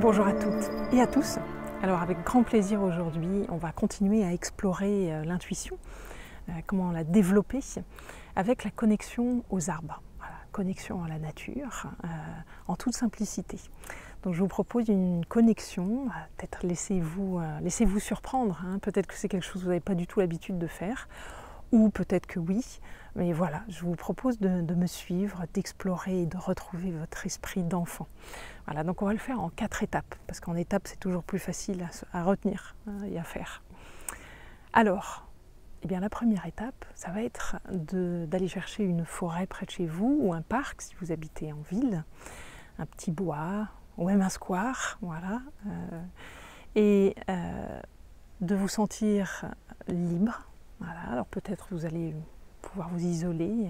Bonjour à toutes et à tous. Alors avec grand plaisir aujourd'hui, on va continuer à explorer l'intuition, comment la développer avec la connexion aux arbres, voilà, connexion à la nature, en toute simplicité. Donc je vous propose une connexion, peut-être laissez-vous surprendre, hein. Peut-être que c'est quelque chose que vous n'avez pas du tout l'habitude de faire, ou peut-être que oui, mais voilà, je vous propose de me suivre, d'explorer et de retrouver votre esprit d'enfant. Voilà, donc on va le faire en 4 étapes, parce qu'en étapes c'est toujours plus facile à retenir, hein, et à faire. Alors, eh bien, la première étape, ça va être d'aller chercher une forêt près de chez vous, ou un parc si vous habitez en ville, un petit bois, ou même un square, voilà, et de vous sentir libre. Voilà, alors peut-être vous allez pouvoir vous isoler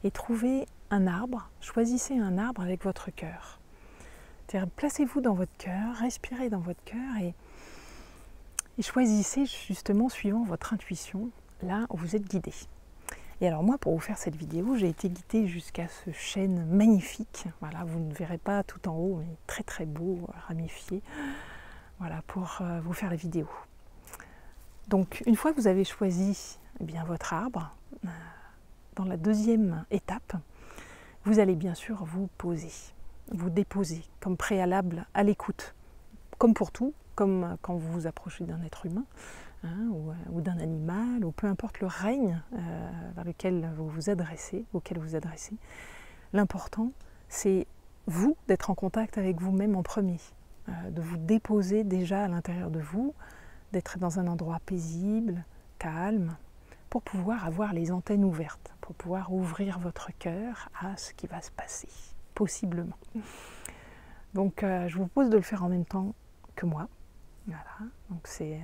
et trouver un arbre, choisissez un arbre avec votre cœur. C'est-à-dire, placez-vous dans votre cœur, respirez dans votre cœur et choisissez justement suivant votre intuition, là où vous êtes guidé. Et alors moi, pour vous faire cette vidéo, j'ai été guidée jusqu'à ce chêne magnifique. Voilà, vous ne verrez pas tout en haut, mais très très beau, ramifié. Voilà, pour vous faire la vidéo. Donc, une fois que vous avez choisi bien votre arbre, dans la deuxième étape, vous allez bien sûr vous poser, vous déposer comme préalable à l'écoute. Comme pour tout, comme quand vous vous approchez d'un être humain, hein, ou d'un animal, ou peu importe le règne vers lequel vous vous adressez, auquel vous vous adressez. L'important, c'est vous d'être en contact avec vous-même en premier, de vous déposer déjà à l'intérieur de vous, d'être dans un endroit paisible, calme, pour pouvoir avoir les antennes ouvertes, pour pouvoir ouvrir votre cœur à ce qui va se passer, possiblement. Donc je vous propose de le faire en même temps que moi. Voilà. Donc c'est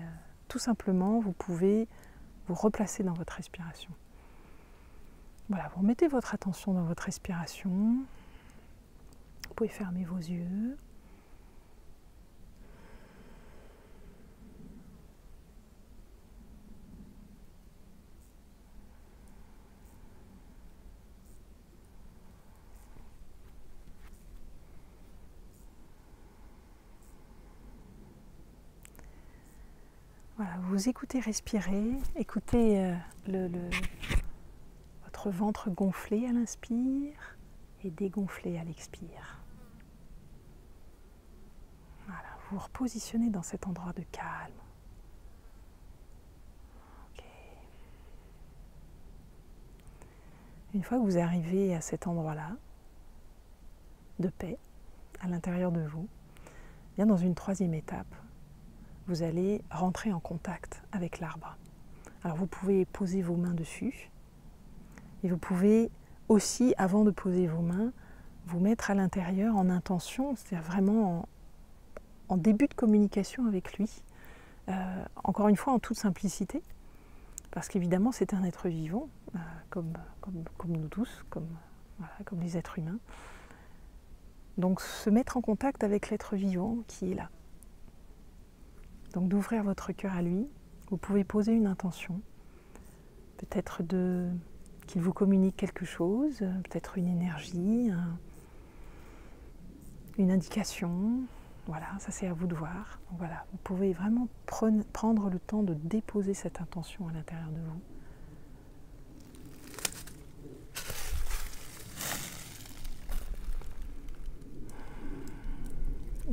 tout simplement, vous pouvez vous replacer dans votre respiration. Voilà, vous mettez votre attention dans votre respiration. Vous pouvez fermer vos yeux. Voilà, vous écoutez respirer, écoutez votre ventre gonfler à l'inspire et dégonfler à l'expire. Voilà, vous vous repositionnez dans cet endroit de calme. Okay. Une fois que vous arrivez à cet endroit-là, de paix, à l'intérieur de vous, bien dans une troisième étape, vous allez rentrer en contact avec l'arbre. Alors vous pouvez poser vos mains dessus et vous pouvez aussi, avant de poser vos mains, vous mettre à l'intérieur en intention, c'est-à-dire vraiment en début de communication avec lui. Encore une fois, en toute simplicité, parce qu'évidemment c'est un être vivant, comme nous tous, voilà, comme les êtres humains. Donc se mettre en contact avec l'être vivant qui est là. Donc d'ouvrir votre cœur à lui, vous pouvez poser une intention, peut-être qu'il vous communique quelque chose, peut-être une énergie, une indication, voilà, ça c'est à vous de voir. Donc voilà, vous pouvez vraiment prendre le temps de déposer cette intention à l'intérieur de vous.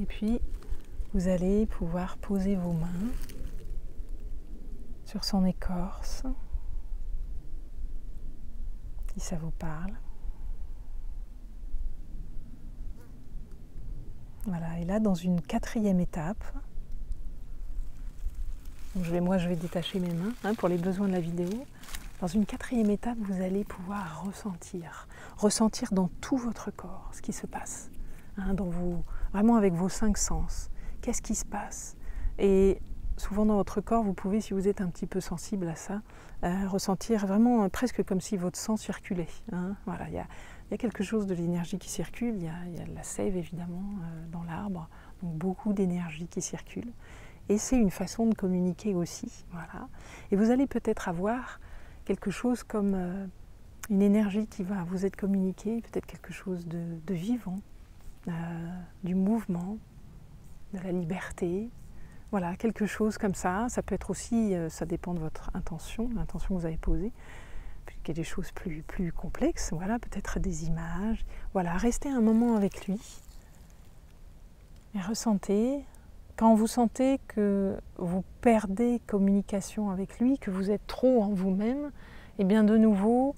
Et puis, vous allez pouvoir poser vos mains sur son écorce, si ça vous parle. Voilà, et là, dans une quatrième étape, donc je vais détacher mes mains, hein, pour les besoins de la vidéo. Dans une quatrième étape, vous allez pouvoir ressentir dans tout votre corps ce qui se passe, hein, vraiment avec vos 5 sens. Qu'est-ce qui se passe? Et souvent dans votre corps, vous pouvez, si vous êtes un petit peu sensible à ça, ressentir vraiment presque comme si votre sang circulait, hein. Voilà, il y a quelque chose de l'énergie qui circule, il y a de la sève évidemment dans l'arbre, donc beaucoup d'énergie qui circule. Et c'est une façon de communiquer aussi. Voilà. Et vous allez peut-être avoir quelque chose comme une énergie qui va vous être communiquée, peut-être quelque chose de vivant, du mouvement. de la liberté. Voilà, quelque chose comme ça. Ça peut être aussi, ça dépend de votre intention, l'intention que vous avez posée. Puis qu'il y a des choses plus complexes, voilà, peut-être des images. Voilà, restez un moment avec lui et ressentez. Quand vous sentez que vous perdez communication avec lui, que vous êtes trop en vous-même, et bien de nouveau,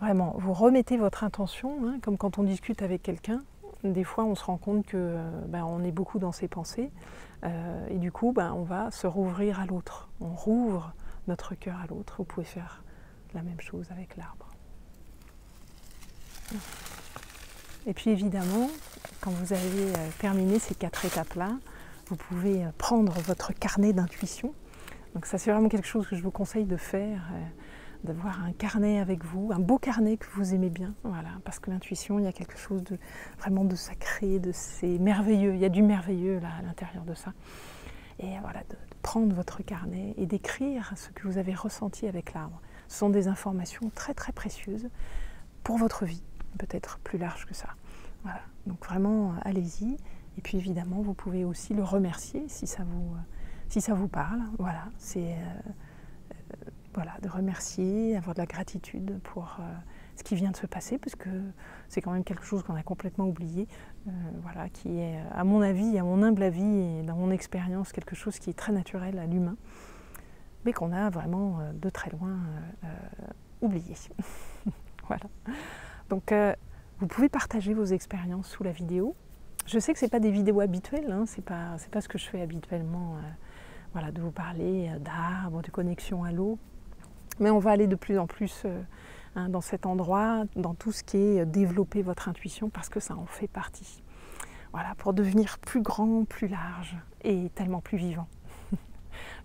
vraiment, vous remettez votre intention, hein, comme quand on discute avec quelqu'un. Des fois, on se rend compte que on est beaucoup dans ses pensées, et du coup, on va se rouvrir à l'autre. On rouvre notre cœur à l'autre. Vous pouvez faire la même chose avec l'arbre. Et puis évidemment, quand vous avez terminé ces 4 étapes-là, vous pouvez prendre votre carnet d'intuition. Donc ça, c'est vraiment quelque chose que je vous conseille de faire. D'avoir un carnet avec vous, un beau carnet que vous aimez bien, voilà, parce que l'intuition, il y a quelque chose de vraiment de sacré, c'est merveilleux, il y a du merveilleux là à l'intérieur de ça. Et voilà, de prendre votre carnet et d'écrire ce que vous avez ressenti avec l'arbre. Ce sont des informations très très précieuses pour votre vie, peut-être plus large que ça. Voilà, donc vraiment, allez-y. Et puis évidemment, vous pouvez aussi le remercier si ça vous parle. Voilà, c'est voilà, de remercier, avoir de la gratitude pour ce qui vient de se passer, parce que c'est quand même quelque chose qu'on a complètement oublié, voilà, qui est, à mon avis, à mon humble avis et dans mon expérience, quelque chose qui est très naturel à l'humain, mais qu'on a vraiment de très loin oublié. Voilà. Donc, vous pouvez partager vos expériences sous la vidéo. Je sais que ce n'est pas des vidéos habituelles, hein, c'est pas ce que je fais habituellement, voilà, de vous parler d'arbres, de connexion à l'eau. Mais on va aller de plus en plus dans cet endroit, dans tout ce qui est développer votre intuition, parce que ça en fait partie. Voilà, pour devenir plus grand, plus large et tellement plus vivant.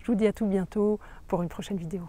Je vous dis à tout bientôt pour une prochaine vidéo.